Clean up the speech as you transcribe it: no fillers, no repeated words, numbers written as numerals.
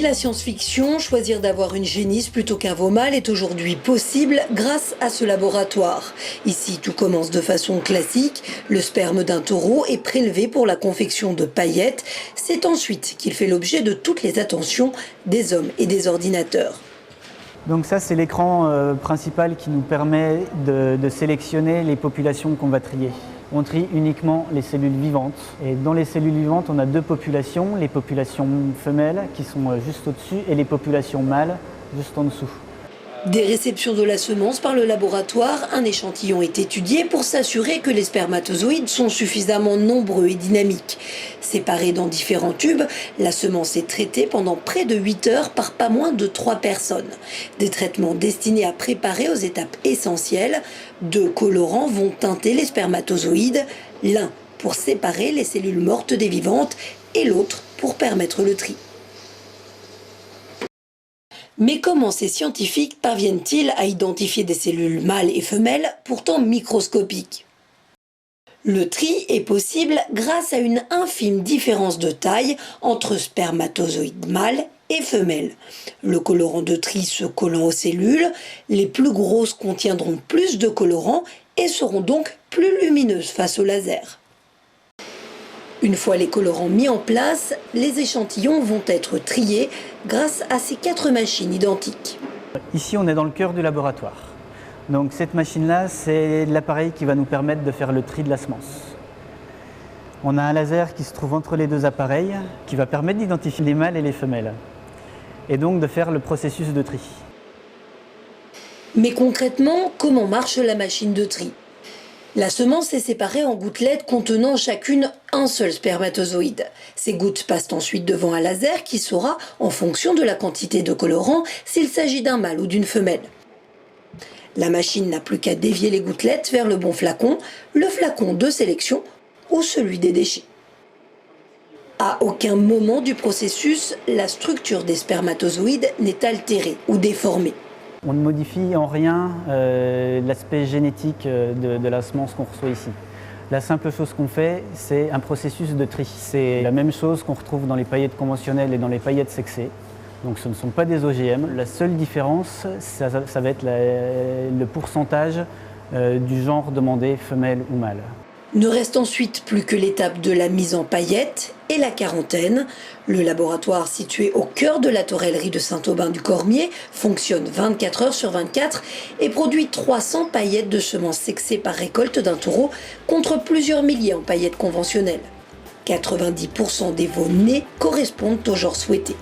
Fini la science-fiction, choisir d'avoir une génisse plutôt qu'un veau mâle est aujourd'hui possible grâce à ce laboratoire. Ici, tout commence de façon classique. Le sperme d'un taureau est prélevé pour la confection de paillettes. C'est ensuite qu'il fait l'objet de toutes les attentions des hommes et des ordinateurs. Donc ça, c'est l'écran principal qui nous permet de sélectionner les populations qu'on va trier. On trie uniquement les cellules vivantes. Et dans les cellules vivantes, on a deux populations, les populations femelles qui sont juste au-dessus et les populations mâles juste en dessous. Dès réception de la semence par le laboratoire, un échantillon est étudié pour s'assurer que les spermatozoïdes sont suffisamment nombreux et dynamiques. Séparés dans différents tubes, la semence est traitée pendant près de 8 heures par pas moins de 3 personnes. Des traitements destinés à préparer aux étapes essentielles. 2 colorants vont teinter les spermatozoïdes, l'un pour séparer les cellules mortes des vivantes et l'autre pour permettre le tri. Mais comment ces scientifiques parviennent-ils à identifier des cellules mâles et femelles, pourtant microscopiques? Le tri est possible grâce à une infime différence de taille entre spermatozoïdes mâles et femelles. Le colorant de tri se collant aux cellules, les plus grosses contiendront plus de colorants et seront donc plus lumineuses face au laser. Une fois les colorants mis en place, les échantillons vont être triés grâce à ces 4 machines identiques. Ici, on est dans le cœur du laboratoire. Donc cette machine-là, c'est l'appareil qui va nous permettre de faire le tri de la semence. On a un laser qui se trouve entre les deux appareils, qui va permettre d'identifier les mâles et les femelles, et donc de faire le processus de tri. Mais concrètement, comment marche la machine de tri ? La semence est séparée en gouttelettes contenant chacune un seul spermatozoïde. Ces gouttes passent ensuite devant un laser qui saura, en fonction de la quantité de colorant, s'il s'agit d'un mâle ou d'une femelle. La machine n'a plus qu'à dévier les gouttelettes vers le bon flacon, le flacon de sélection ou celui des déchets. À aucun moment du processus, la structure des spermatozoïdes n'est altérée ou déformée. On ne modifie en rien l'aspect génétique de la semence qu'on reçoit ici. La simple chose qu'on fait, c'est un processus de tri. C'est la même chose qu'on retrouve dans les paillettes conventionnelles et dans les paillettes sexées. Donc ce ne sont pas des OGM. La seule différence, ça va être le pourcentage du genre demandé, femelle ou mâle. Ne reste ensuite plus que l'étape de la mise en paillettes et la quarantaine. Le laboratoire situé au cœur de la torellerie de Saint-Aubin-du-Cormier fonctionne 24 heures sur 24 et produit 300 paillettes de semences sexées par récolte d'un taureau contre plusieurs milliers en paillettes conventionnelles. 90% des veaux nés correspondent au genre souhaité.